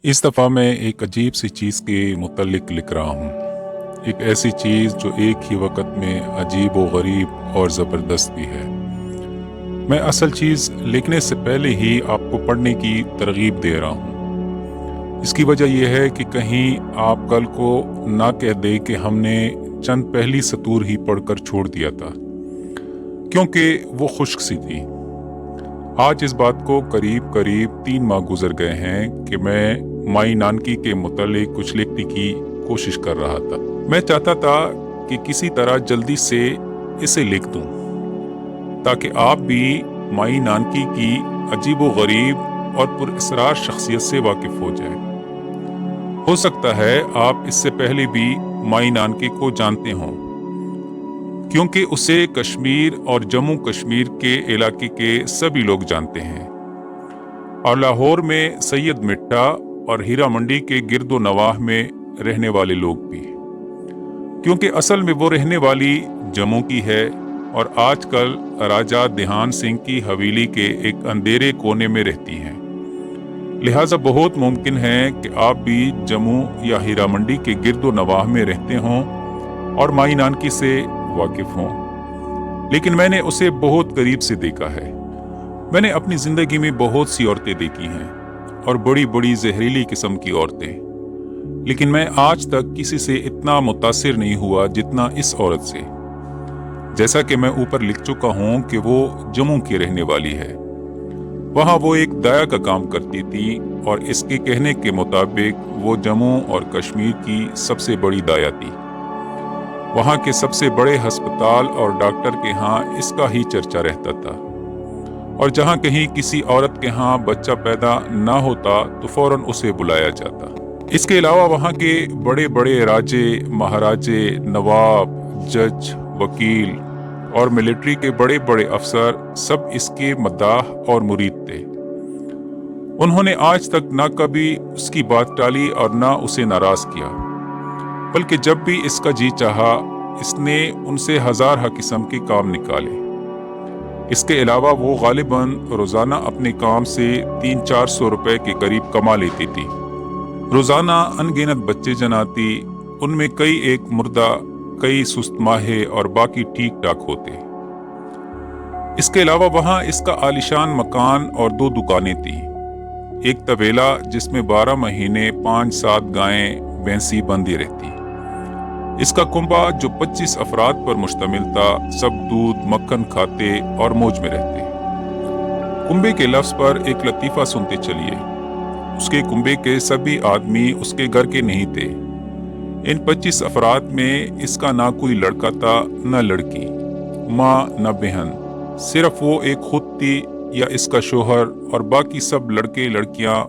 इस दफ़ा मैं एक अजीब सी चीज़ के मुतल्लिक लिख रहा हूँ। एक ऐसी चीज़ जो एक ही वक़्त में अजीब व गरीब और ज़बरदस्त भी है। मैं असल चीज़ लिखने से पहले ही आपको पढ़ने की तरग़ीब दे रहा हूँ। इसकी वजह यह है कि कहीं आप कल को ना कह दें कि हमने चंद पहली सतूर ही पढ़कर छोड़ दिया था, क्योंकि वो खुश्क सी थी। आज इस बात को करीब करीब 3 माह गुजर गए हैं कि मैं माई नानकी के मुतालिक कुछ लिखने की कोशिश कर रहा था। मैं चाहता था कि किसी तरह जल्दी से इसे लिख दूं, ताकि आप भी माई नानकी की अजीबो गरीब और पुरअसरार शख्सियत से वाकिफ हो जाए। हो सकता है आप इससे पहले भी माई नानकी को जानते हों, क्योंकि उसे कश्मीर और जम्मू कश्मीर के इलाके के सभी लोग जानते हैं, और लाहौर में सैयद मिट्टा और हीरा मंडी के गिरदो नवाह में रहने वाले लोग भी, क्योंकि असल में वो रहने वाली जम्मू की है और आजकल राजा देहान सिंह की हवेली के एक अंधेरे कोने में रहती हैं। लिहाजा बहुत मुमकिन है कि आप भी जम्मू या हीरा मंडी के गिरदो नवाह में रहते हों और माई नानकी से वाकिफ हों, लेकिन मैंने उसे बहुत करीब से देखा है। मैंने अपनी ज़िंदगी में बहुत सी औरतें देखी हैं, और बड़ी बड़ी जहरीली किस्म की औरतें, लेकिन मैं आज तक किसी से इतना मुतासिर नहीं हुआ जितना इस औरत से। जैसा कि मैं ऊपर लिख चुका हूँ कि वो जम्मू की रहने वाली है। वहाँ वो एक दाया का काम करती थी, और इसके कहने के मुताबिक वो जम्मू और कश्मीर की सबसे बड़ी दाया थी। वहाँ के सबसे बड़े अस्पताल और डॉक्टर के यहाँ इसका ही चर्चा रहता था, और जहाँ कहीं किसी औरत के यहाँ बच्चा पैदा ना होता तो फौरन उसे बुलाया जाता। इसके अलावा वहाँ के बड़े बड़े राजे, महाराजे, नवाब, जज, वकील और मिलिट्री के बड़े बड़े अफसर सब इसके मद्दाह और मुरीद थे। उन्होंने आज तक ना कभी उसकी बात टाली और ना उसे नाराज किया, बल्कि जब भी इसका जी चाहा इसने उनसे हजार किस्म के काम निकाले। इसके अलावा वो गालिबन रोज़ाना अपने काम से 300-400 रुपए के करीब कमा लेती थी। रोज़ाना अनगिनत बच्चे जनाती, उनमें कई एक मुर्दा, कई सुस्त माहे और बाकी ठीक ठाक होते। इसके अलावा वहाँ इसका आलिशान मकान और 2 दुकानें थी। एक तबेला जिसमें 12 महीने 5-7 गायें भैंसी बंधी रहती। इसका कुंबा जो 25 अफराद पर मुश्तमिल था, सब दूध मक्खन खाते और मौज में रहते। कुंबे के लफ्ज पर एक लतीफ़ा सुनते चलिए। उसके कुंबे के सभी आदमी उसके घर के नहीं थे। इन 25 अफराद में इसका ना कोई लड़का था, न लड़की, माँ न बहन, सिर्फ वो एक खुद थी या इसका शोहर, और बाकी सब लड़के लड़कियां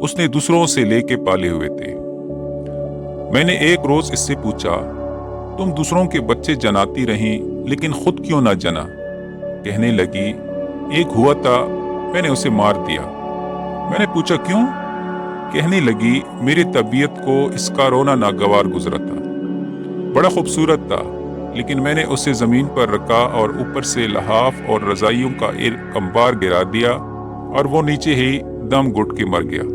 उसने दूसरों से लेके पाले हुए थे। मैंने एक रोज इससे पूछा, तुम दूसरों के बच्चे जनाती रही, लेकिन खुद क्यों ना जना? कहने लगी, एक हुआ था, मैंने उसे मार दिया। मैंने पूछा क्यों? कहने लगी, मेरी तबीयत को इसका रोना नागवार गुजरा था। बड़ा खूबसूरत था, लेकिन मैंने उसे जमीन पर रखा और ऊपर से लहाफ और रजाइयों का एक अंबार गिरा दिया, और वो नीचे ही दम घुट के मर गया।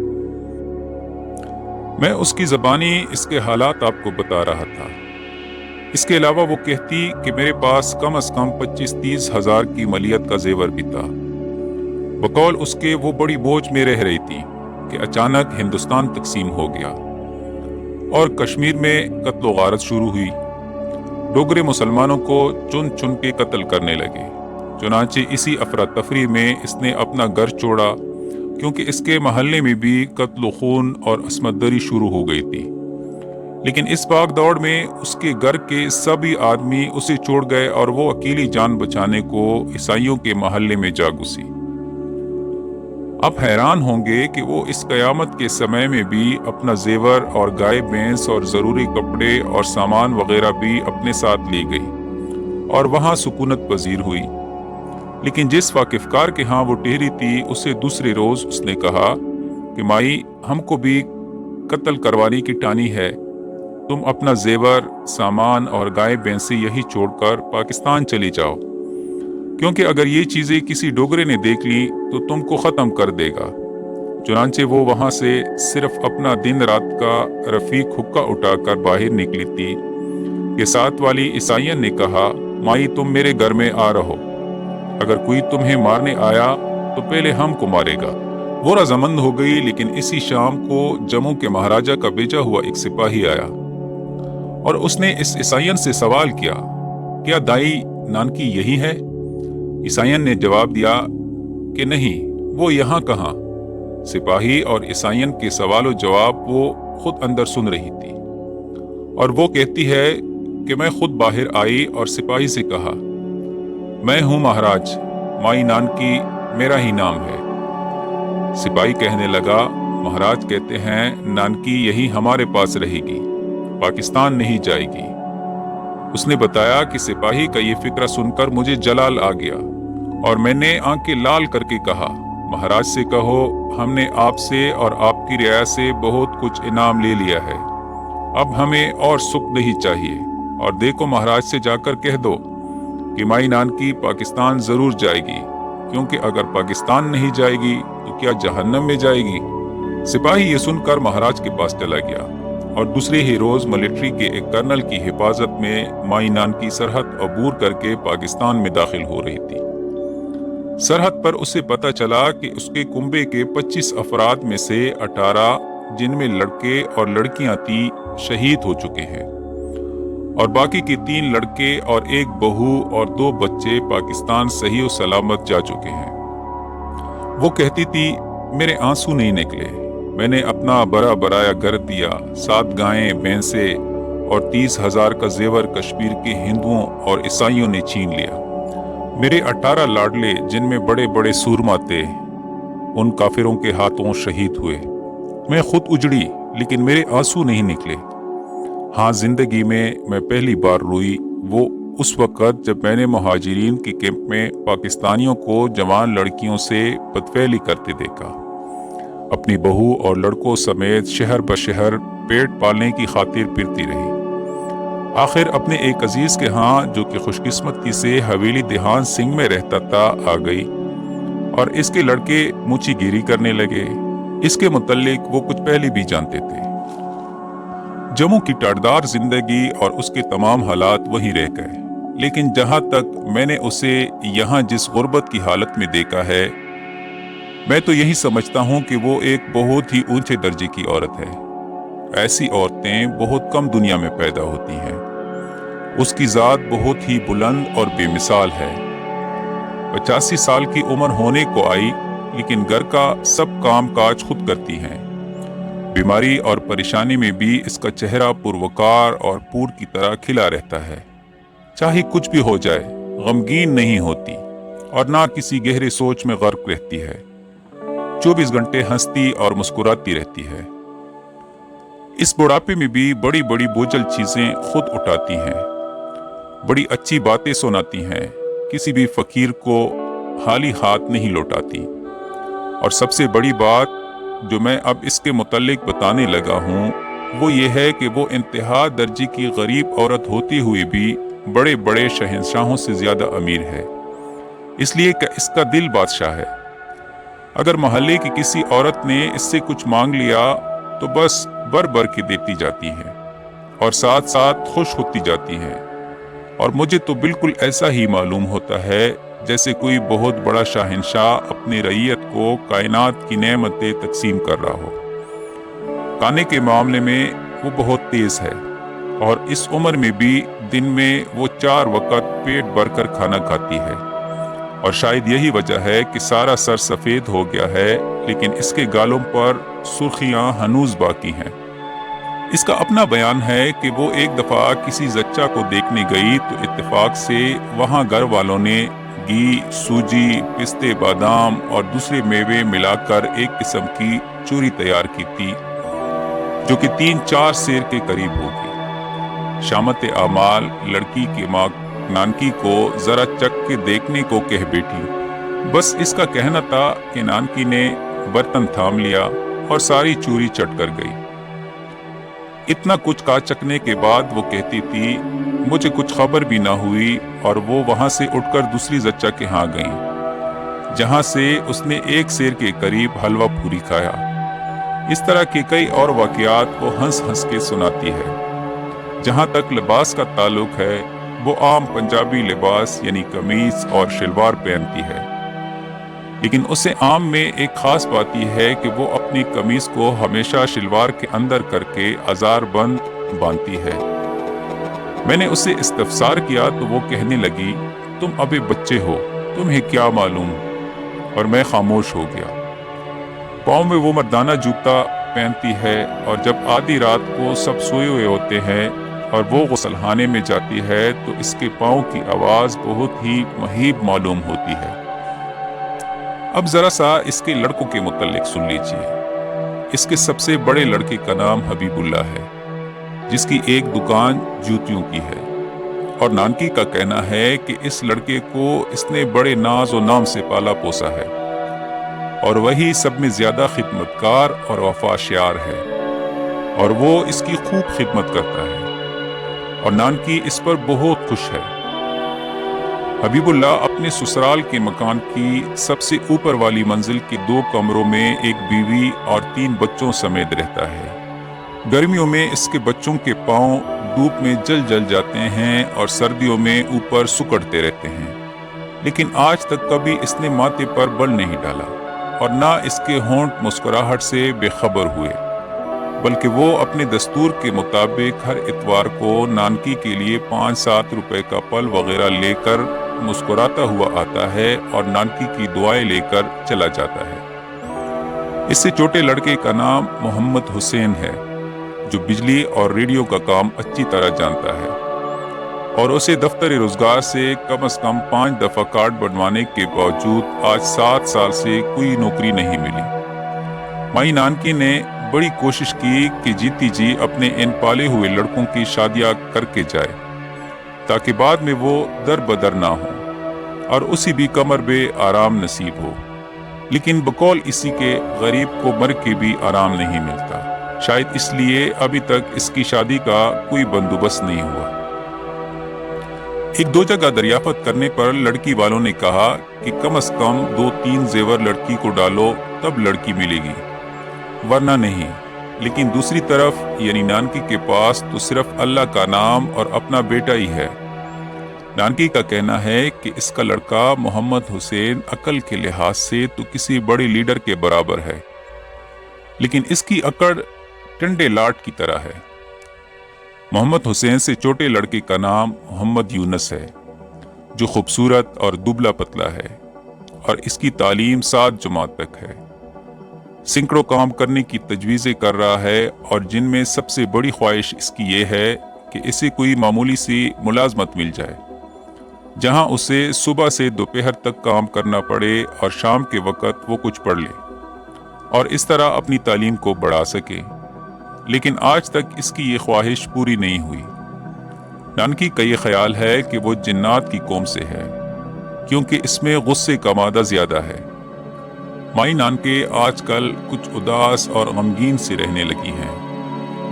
मैं उसकी ज़बानी इसके हालात आपको बता रहा था। इसके अलावा वो कहती कि मेरे पास कम से कम 25-30 हज़ार की मलियत का जेवर भी था। बकौल उसके वो बड़ी बोझ में रह रही थी कि अचानक हिंदुस्तान तकसीम हो गया और कश्मीर में कत्ल गारत शुरू हुई। डोगरे मुसलमानों को चुन चुन के कत्ल करने लगे। चुनांचे इसी अफरा तफरी में इसने अपना घर छोड़ा, क्योंकि इसके महल्ले में भी कत्ल खून और असमतदरी शुरू हो गई थी। लेकिन इस भाग दौड़ में उसके घर के सभी आदमी उसे छोड़ गए, और वो अकेली जान बचाने को ईसाइयों के महल्ले में जा घुसी। आप हैरान होंगे कि वो इस कयामत के समय में भी अपना जेवर और गाय भैंस और ज़रूरी कपड़े और सामान वगैरह भी अपने साथ ले गई और वहाँ सुकूनत पजीर हुई। लेकिन जिस वाकिफकार के यहाँ वो ठहरी थी, उसे दूसरे रोज़ उसने कहा कि माई, हमको भी कत्ल करवाने की टानी है। तुम अपना जेवर, सामान और गाय भैंसे यही छोड़कर पाकिस्तान चली जाओ, क्योंकि अगर ये चीज़ें किसी डोगरे ने देख ली तो तुमको ख़त्म कर देगा। चुनांचे वो वहां से सिर्फ अपना दिन रात का रफीक हुक्का उठाकर बाहर निकली थी कि साथ वाली ईसाइयन ने कहा, माई तुम मेरे घर में आ रहो, अगर कोई तुम्हें मारने आया तो पहले हमको मारेगा। वो रजामंद हो गई, लेकिन इसी शाम को जम्मू के महाराजा का भेजा हुआ एक सिपाही आया और उसने इस ईसाइयन से सवाल किया, क्या दाई नानकी यही है? ईसाइयन ने जवाब दिया कि नहीं, वो यहाँ कहाँ। सिपाही और ईसाइयन के सवाल जवाब वो खुद अंदर सुन रही थी और वो कहती है कि मैं खुद बाहर आई और सिपाही से कहा, मैं हूँ महाराज, माई नानकी मेरा ही नाम है। सिपाही कहने लगा, महाराज कहते हैं नानकी यही हमारे पास रहेगी, पाकिस्तान नहीं जाएगी। उसने बताया कि सिपाही का ये फिक्रा सुनकर मुझे जलाल आ गया और मैंने आंखें लाल करके कहा, महाराज से कहो हमने आपसे और आपकी रियाया से बहुत कुछ इनाम ले लिया है, अब हमें और सुख नहीं चाहिए। और देखो महाराज से जाकर कह दो कि माई नानकी पाकिस्तान जरूर जाएगी, क्योंकि अगर पाकिस्तान नहीं जाएगी तो क्या जहन्नम में जाएगी। सिपाही ये सुनकर महाराज के पास चला गया और दूसरे ही रोज मिलिट्री के एक कर्नल की हिफाजत में माई नानकी सरहद अबूर करके पाकिस्तान में दाखिल हो रही थी। सरहद पर उसे पता चला कि उसके कुंबे के 25 अफराद में से 18 जिनमें लड़के और लड़कियां थी शहीद हो चुके हैं और बाकी के 3 लड़के और 1 बहू और 2 बच्चे पाकिस्तान सही और सलामत जा चुके हैं। वो कहती थी, मेरे आंसू नहीं निकले, मैंने अपना बड़ा बराया घर दिया, 7 गायें भैंसे और 30,000 का जेवर कश्मीर के हिंदुओं और ईसाइयों ने छीन लिया। मेरे 18 लाडले जिनमें बड़े बड़े सूरमा थे उन काफिरों के हाथों शहीद हुए। मैं खुद उजड़ी, लेकिन मेरे आंसू नहीं निकले। हाँ, जिंदगी में मैं पहली बार रोई, वो उस वक़्त जब मैंने मुहाजिरीन के कैंप में पाकिस्तानियों को जवान लड़कियों से बदफैली करते देखा। अपनी बहू और लड़कों समेत शहर बशहर पेट पालने की खातिर फिरती रही। आखिर अपने एक अजीज के यहाँ, जो कि खुशकिस्मती से हवेली देहान सिंह में रहता था, आ गई और इसके लड़के मुंची गिरी करने लगे। इसके मुतल्लिक वो कुछ पहले भी जानते थे। जम्मू की टाटदार जिंदगी और उसके तमाम हालात वहीं रह गए, लेकिन जहां तक मैंने उसे यहाँ जिस गुर्बत की हालत में देखा है, मैं तो यही समझता हूँ कि वो एक बहुत ही ऊंचे दर्जे की औरत है। ऐसी औरतें बहुत कम दुनिया में पैदा होती हैं। उसकी ज़ात बहुत ही बुलंद और बेमिसाल है। 85 साल की उम्र होने को आई, लेकिन घर का सब काम काज खुद करती हैं। बीमारी और परेशानी में भी इसका चेहरा पुरवकार और पूर की तरह खिला रहता है। चाहे कुछ भी हो जाए, गमगीन नहीं होती और ना किसी गहरे सोच में गर्क रहती है। 24 घंटे हंसती और मुस्कुराती रहती है। इस बुढ़ापे में भी बड़ी बड़ी बोझल चीजें खुद उठाती हैं, बड़ी अच्छी बातें सुनाती हैं, किसी भी फकीर को खाली हाथ नहीं लौटाती। और सबसे बड़ी बात जो मैं अब इसके मुतल्लिक बताने लगा हूँ, वो ये है कि वो इंतहा दर्जे की गरीब औरत होती हुई भी बड़े बड़े शहंशाहों से ज्यादा अमीर है, इसलिए कि इसका दिल बादशाह है। अगर मोहल्ले की किसी औरत ने इससे कुछ मांग लिया तो बस भर भर के देती जाती है और साथ साथ खुश होती जाती है। और मुझे तो बिल्कुल ऐसा ही मालूम होता है जैसे कोई बहुत बड़ा शाहनशाह अपनी रईयत को कायनात की नेमतें तकसीम कर रहा हो। खाने के मामले में वो बहुत तेज है और इस उम्र में भी दिन में वो 4 वक्त पेट भरकर खाना खाती है। और शायद यही वजह है कि सारा सर सफ़ेद हो गया है, लेकिन इसके गालों पर सुर्खियां हनूज बाकी हैं। इसका अपना बयान है कि वो एक दफ़ा किसी जच्चा को देखने गई तो इत्तेफाक से वहाँ घर वालों ने घी, सूजी, पिस्ते, बादाम और दूसरे मेवे मिलाकर एक किस्म की चूरी तैयार की थी, जो कि 3-4 सेर के करीब होगी। शामत आमाल लड़की के माँ नानकी को जरा चख के देखने को कह बैठी। बस इसका कहना था कि नानकी ने बर्तन थाम लिया और सारी चूरी चट कर गई। इतना कुछ खा चखने के बाद वो कहती थी, मुझे कुछ खबर भी ना हुई, और वो वहां से उठकर दूसरी जच्चा के यहाँ गई। جہاں سے اس نے 1 سیر کے قریب حلوہ پوری کھایا۔ اس طرح کے کئی اور واقعات وہ ہنس ہنس کے سناتی ہے۔ جہاں تک لباس کا تعلق ہے، وہ عام پنجابی لباس یعنی قمیض اور شلوار پہنتی ہے، لیکن اسے عام میں ایک خاص بات یہ ہے کہ وہ اپنی قمیض کو ہمیشہ شلوار کے اندر کر کے ازار بند باندھتی ہے۔ میں نے اسے استفسار کیا تو وہ کہنے لگی، تم ابھی بچے ہو، تمہیں کیا معلوم، اور میں خاموش ہو گیا۔ پاؤں میں وہ مردانہ جوتا پہنتی ہے، اور جب آدھی رات کو سب سوئے ہوئے ہوتے ہیں اور وہ غسل خانے میں جاتی ہے تو اس کے پاؤں کی آواز بہت ہی مہیب معلوم ہوتی ہے۔ اب ذرا سا اس کے لڑکوں کے متعلق سن لیجئے۔ اس کے سب سے بڑے لڑکے کا نام حبیب اللہ ہے، جس کی ایک دکان جوتیوں کی ہے، اور نانکی کا کہنا ہے کہ اس لڑکے کو اس نے بڑے ناز و نام سے پالا پوسا ہے، اور وہی سب میں زیادہ خدمتگار اور وفاشیار ہے، اور وہ اس کی خوب خدمت کرتا ہے، اور نانکی اس پر بہت خوش ہے۔ حبیب اللہ اپنے سسرال کے مکان کی سب سے اوپر والی منزل کے 2 کمروں میں ایک بیوی اور 3 بچوں سمیت رہتا ہے۔ گرمیوں میں اس کے بچوں کے پاؤں دھوپ میں جل جل جاتے ہیں اور سردیوں میں اوپر سکڑتے رہتے ہیں، لیکن آج تک کبھی اس نے ماتھے پر بل نہیں ڈالا، اور نہ اس کے ہونٹ مسکراہٹ سے بے خبر ہوئے، بلکہ وہ اپنے دستور کے مطابق ہر اتوار کو نانکی کے لیے 5-7 روپے کا پل وغیرہ لے کر مسکراتا ہوا آتا ہے اور نانکی کی دعائیں لے کر چلا جاتا ہے۔ اس سے چھوٹے لڑکے کا نام محمد حسین ہے، جو بجلی اور ریڈیو کا کام اچھی طرح جانتا ہے، اور اسے دفتر روزگار سے کم از کم 5 دفعہ کارڈ بنوانے کے باوجود آج 7 سال سے کوئی نوکری نہیں ملی۔ مائی نانکی نے بڑی کوشش کی کہ جیتی جی اپنے ان پالے ہوئے لڑکوں کی شادیاں کر کے جائے، تاکہ بعد میں وہ در بدر نہ ہوں اور اسی بھی کمر بے آرام نصیب ہو، لیکن بقول اسی کے غریب کو مر کے بھی آرام نہیں ملتا، شاید اس لیے ابھی تک اس کی شادی کا کوئی بندوبست نہیں ہوا۔ ایک 2 جگہ دریافت کرنے پر لڑکی والوں نے کہا کہ کم از کم 2-3 زیور لڑکی کو ڈالو تب لڑکی ملے گی، ورنہ نہیں۔ لیکن دوسری طرف یعنی نانکی کے پاس تو صرف اللہ کا نام اور اپنا بیٹا ہی ہے۔ نانکی کا کہنا ہے کہ اس کا لڑکا محمد حسین عقل کے لحاظ سے تو کسی بڑے لیڈر کے برابر ہے، لیکن اس کی اکڑ ٹنڈے لاٹ کی طرح ہے۔ محمد حسین سے چھوٹے لڑکے کا نام محمد یونس ہے، جو خوبصورت اور دبلا پتلا ہے، اور اس کی تعلیم 7 جماعت تک ہے۔ سینکڑوں کام کرنے کی تجویزیں کر رہا ہے، اور جن میں سب سے بڑی خواہش اس کی یہ ہے کہ اسے کوئی معمولی سی ملازمت مل جائے، جہاں اسے صبح سے دوپہر تک کام کرنا پڑے اور شام کے وقت وہ کچھ پڑھ لے اور اس طرح اپنی تعلیم کو بڑھا سکے، لیکن آج تک اس کی یہ خواہش پوری نہیں ہوئی۔ نانکی کا یہ خیال ہے کہ وہ جنات کی قوم سے ہے، کیونکہ اس میں غصے کا مادہ زیادہ ہے۔ مائی نانکے آج کل کچھ اداس اور غمگین سے رہنے لگی ہیں۔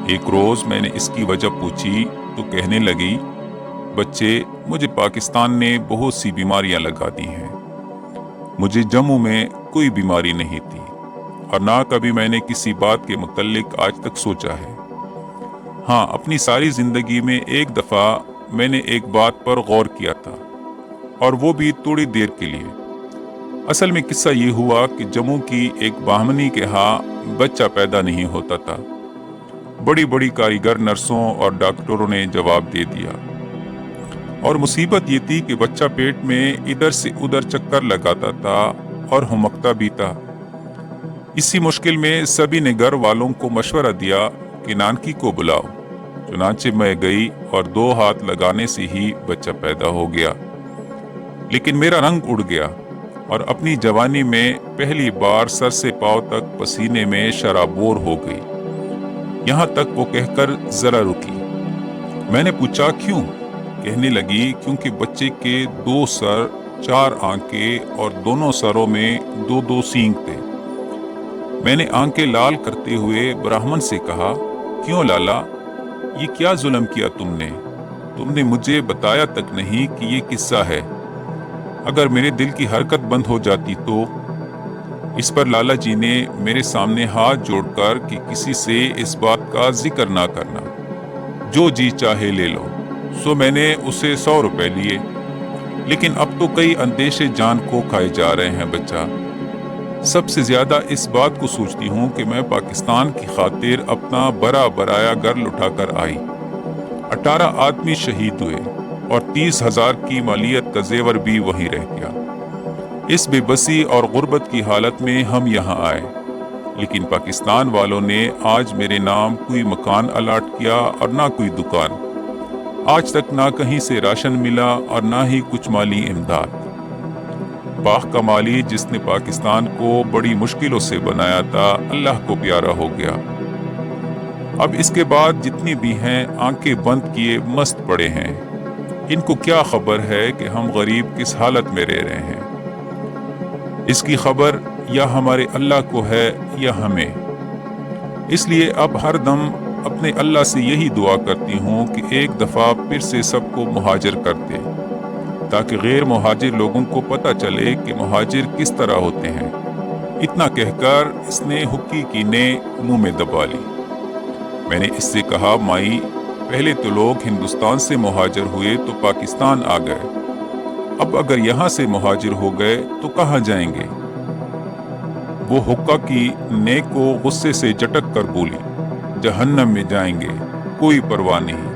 ایک روز میں نے اس کی وجہ پوچھی تو کہنے لگی، بچے، مجھے پاکستان نے بہت سی بیماریاں لگا دی ہیں، مجھے جموں میں کوئی بیماری نہیں تھی، اور نہ کبھی میں نے کسی بات کے متعلق آج تک سوچا ہے۔ ہاں، اپنی ساری زندگی میں ایک دفعہ میں نے ایک بات پر غور کیا تھا، اور وہ بھی تھوڑی دیر کے لیے۔ اصل میں قصہ یہ ہوا کہ جموں کی ایک باہمنی کے ہاں بچہ پیدا نہیں ہوتا تھا۔ بڑی بڑی کاریگر نرسوں اور ڈاکٹروں نے جواب دے دیا، اور مصیبت یہ تھی کہ بچہ پیٹ میں ادھر سے ادھر چکر لگاتا تھا اور ہمکتا بھی تھا۔ اسی مشکل میں سبھی نے گھر والوں کو مشورہ دیا کہ نانکی کو بلاؤ۔ چنانچہ میں گئی اور 2 ہاتھ لگانے سے ہی بچہ پیدا ہو گیا، لیکن میرا رنگ اڑ گیا، اور اپنی جوانی میں پہلی بار سر سے پاؤں تک پسینے میں شرابور ہو گئی۔ یہاں تک وہ کہہ کر ذرا رکی۔ میں نے پوچھا کیوں؟ کہنے لگی کیونکہ بچے کے 2 سر، 4 آنکھیں اور دونوں سروں میں 2 سینگ تھے۔ میں نے آنکھیں لال کرتے ہوئے براہمن سے کہا، کیوں لالا، یہ کیا ظلم کیا تم نے مجھے بتایا تک نہیں کہ یہ قصہ ہے۔ اگر میرے دل کی حرکت بند ہو جاتی تو؟ اس پر لالا جی نے میرے سامنے ہاتھ جوڑ کر کہ کسی سے اس بات کا ذکر نہ کرنا، جو جی چاہے لے لو۔ سو میں نے اسے 100 روپے لیے۔ لیکن اب تو کئی اندیشے جان کو کھائے جا رہے ہیں بچہ۔ سب سے زیادہ اس بات کو سوچتی ہوں کہ میں پاکستان کی خاطر اپنا برا برایا گھر لٹا کر آئی، 18 آدمی شہید ہوئے اور 30,000 کی مالیت کا زیور بھی وہیں رہ گیا۔ اس بے بسی اور غربت کی حالت میں ہم یہاں آئے، لیکن پاکستان والوں نے آج میرے نام کوئی مکان الاٹ کیا اور نہ کوئی دکان۔ آج تک نہ کہیں سے راشن ملا اور نہ ہی کچھ مالی امداد۔ پاک کا مالی جس نے پاکستان کو بڑی مشکلوں سے بنایا تھا، اللہ کو پیارا ہو گیا۔ اب اس کے بعد جتنی بھی ہیں آنکھیں بند کیے مست پڑے ہیں۔ ان کو کیا خبر ہے کہ ہم غریب کس حالت میں رہ رہے ہیں؟ اس کی خبر یا ہمارے اللہ کو ہے یا ہمیں۔ اس لیے اب ہر دم اپنے اللہ سے یہی دعا کرتی ہوں کہ ایک دفعہ پھر سے سب کو مہاجر کر دے، تاکہ غیر مہاجر لوگوں کو پتہ چلے کہ مہاجر کس طرح ہوتے ہیں۔ اتنا کہہ کر اس نے حکی کی نے منہ میں دبا لی۔ میں نے اس سے کہا، مائی پہلے تو لوگ ہندوستان سے مہاجر ہوئے تو پاکستان آ گئے، اب اگر یہاں سے مہاجر ہو گئے تو کہاں جائیں گے؟ وہ حقہ کی نے کو غصے سے جھٹک کر بولی، جہنم میں جائیں گے، کوئی پرواہ نہیں،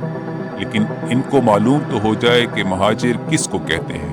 لیکن ان کو معلوم تو ہو جائے کہ مہاجر کس کو کہتے ہیں۔